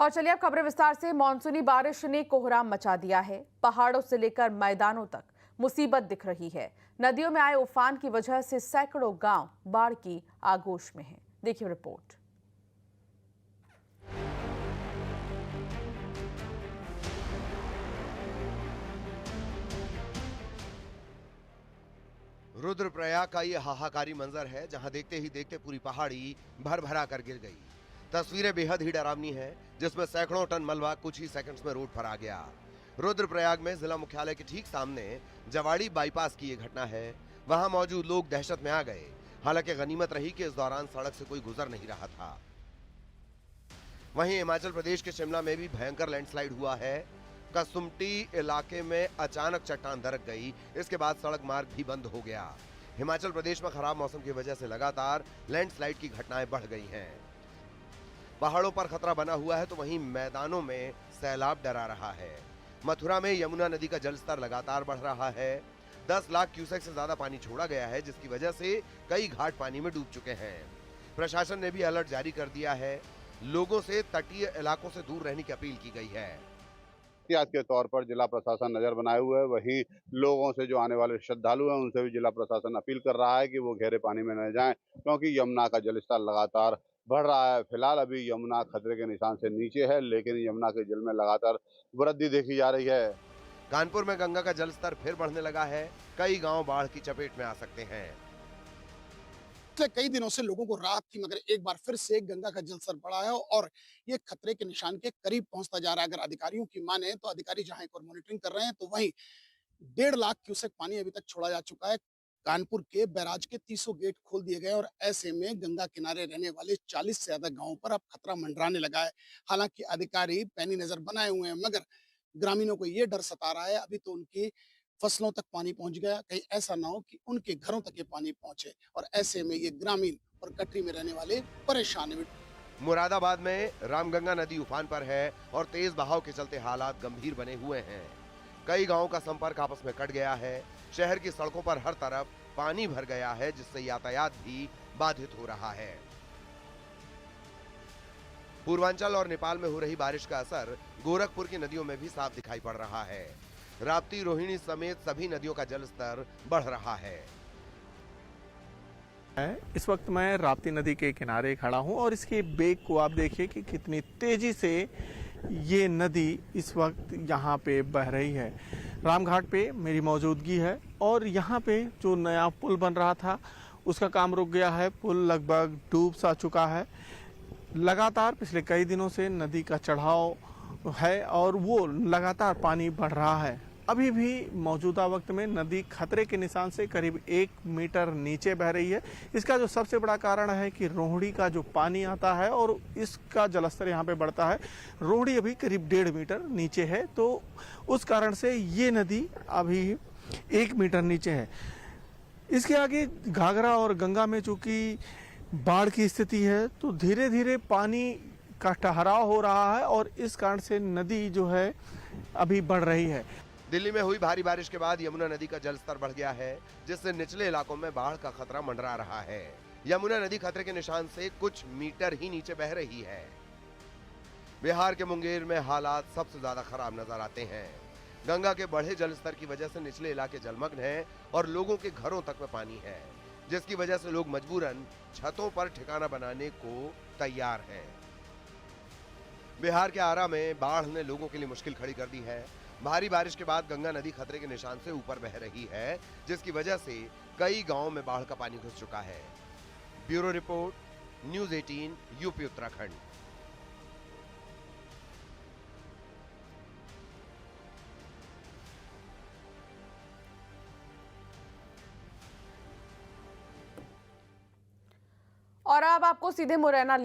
और चलिए अब खबरें विस्तार से। मानसूनी बारिश ने कोहराम मचा दिया है। पहाड़ों से लेकर मैदानों तक मुसीबत दिख रही है। नदियों में आए उफान की वजह से सैकड़ों गांव बाढ़ की आगोश में हैं। देखिए रिपोर्ट। रुद्रप्रयाग का ये हाहाकारी मंजर है, जहां देखते ही देखते पूरी पहाड़ी भर भरा कर गिर गई। तस्वीरें बेहद ही डरावनी है, जिसमें सैकड़ों टन मलबा कुछ ही सेकंड्स में रोड पर आ गया। रुद्रप्रयाग में जिला मुख्यालय के ठीक सामने जवाड़ी बाईपास की ये घटना है। वहां मौजूद लोग दहशत में आ गए। हालांकि गनीमत रही कि इस दौरान सड़क से कोई गुजर नहीं रहा था। वहीं हिमाचल प्रदेश के शिमला में भी भयंकर लैंडस्लाइड हुआ है। कसुमटी इलाके में अचानक चट्टान दरक गई। इसके बाद सड़क मार्ग भी बंद हो गया। हिमाचल प्रदेश में खराब मौसम की वजह से लगातार लैंडस्लाइड की घटनाएं बढ़ गई हैं। पहाड़ों पर खतरा बना हुआ है तो वहीं मैदानों में सैलाब डरा रहा है। मथुरा में यमुना नदी का जलस्तर लगातार बढ़ रहा है। 10 लाख क्यूसेक से ज्यादा पानी छोड़ा गया है, जिसकी वजह से कई घाट पानी में डूब चुके हैं। प्रशासन ने भी अलर्ट जारी कर दिया है। लोगों से तटीय इलाकों से दूर रहने की अपील की गई है। एहतियात के तौर पर जिला प्रशासन नजर बनाए हुए है। वही लोगों से जो आने वाले श्रद्धालु हैं उनसे भी जिला प्रशासन अपील कर रहा है कि वो गहरे पानी में न जाएं, क्योंकि यमुना का जलस्तर लगातार बढ़ रहा है। फिलहाल अभी यमुना खतरे के निशान से नीचे है, लेकिन यमुना के जल में लगातार वृद्धि देखी जा रही है। कानपुर में गंगा का जलस्तर फिर बढ़ने लगा है। कई गांव बाढ़ की चपेट में आ सकते हैं। पिछले कई दिनों से लोगों को राहत थी, मगर एक बार फिर से गंगा का जलस्तर बढ़ा है और ये खतरे के निशान के करीब पहुंचता जा रहा है। अगर अधिकारियों की माने तो अधिकारी जहां एक और मॉनिटरिंग कर रहे हैं, तो वहीं 1.5 लाख क्यूसेक पानी अभी तक छोड़ा जा चुका है। कानपुर के बैराज के 300 गेट खोल दिए गए और ऐसे में गंगा किनारे रहने वाले 40 से ज्यादा गांवों पर अब खतरा मंडराने लगा है। हालांकि अधिकारी पैनी नजर बनाए हुए हैं, मगर ग्रामीणों को ये डर सता रहा है अभी तो उनकी फसलों तक पानी पहुंच गया, कहीं ऐसा ना हो कि उनके घरों तक ये पानी पहुंचे और ऐसे में ये ग्रामीण और गठरी में रहने वाले परेशान हैं। मुरादाबाद में रामगंगा नदी उफान पर है और तेज बहाव के चलते हालात गंभीर बने हुए हैं। कई गांवों का संपर्क आपस में कट गया है। शहर की सड़कों पर हर तरफ पानी भर गया है, जिससे यातायात भी बाधित हो रहा है। पूर्वांचल और नेपाल में हो रही बारिश का असर गोरखपुर की नदियों में भी साफ दिखाई पड़ रहा है। राप्ती, रोहिणी समेत सभी नदियों का जलस्तर बढ़ रहा है। इस वक्त मैं राप्ती नदी के किनारे खड़ा हूं और इसके बेग को आप देखिए कि कितनी तेजी से ये नदी इस वक्त यहाँ पे बह रही है। रामघाट पे मेरी मौजूदगी है और यहाँ पे जो नया पुल बन रहा था उसका काम रुक गया है। पुल लगभग डूब सा चुका है। लगातार पिछले कई दिनों से नदी का चढ़ाव है और वो लगातार पानी बढ़ रहा है। अभी भी मौजूदा वक्त में नदी खतरे के निशान से करीब 1 मीटर नीचे बह रही है। इसका जो सबसे बड़ा कारण है कि रोहिणी का जो पानी आता है और इसका जलस्तर यहाँ पे बढ़ता है। रोहिणी अभी करीब 1.5 मीटर नीचे है, तो उस कारण से ये नदी अभी 1 मीटर नीचे है। इसके आगे घाघरा और गंगा में चूंकि बाढ़ की स्थिति है, तो धीरे धीरे पानी का ठहराव हो रहा है और इस कारण से नदी जो है अभी बढ़ रही है। दिल्ली में हुई भारी बारिश के बाद यमुना नदी का जलस्तर बढ़ गया है, जिससे निचले इलाकों में बाढ़ का खतरा मंडरा रहा है। यमुना नदी खतरे के निशान से कुछ मीटर ही नीचे बह रही है। बिहार के मुंगेर में हालात सबसे ज्यादा खराब नजर आते हैं। गंगा के बढ़े जलस्तर की वजह से निचले इलाके जलमग्न हैं और लोगों के घरों तक में पानी है, जिसकी वजह से लोग मजबूरन छतों पर ठिकाना बनाने को तैयार हैं। बिहार के आरा में बाढ़ ने लोगों के लिए मुश्किल खड़ी कर दी है। भारी बारिश के बाद गंगा नदी खतरे के निशान से ऊपर बह रही है, जिसकी वजह से कई गांवों में बाढ़ का पानी घुस चुका है। Bureau report, news 18, UP Uttarakhand. और अब आपको सीधे मुरैना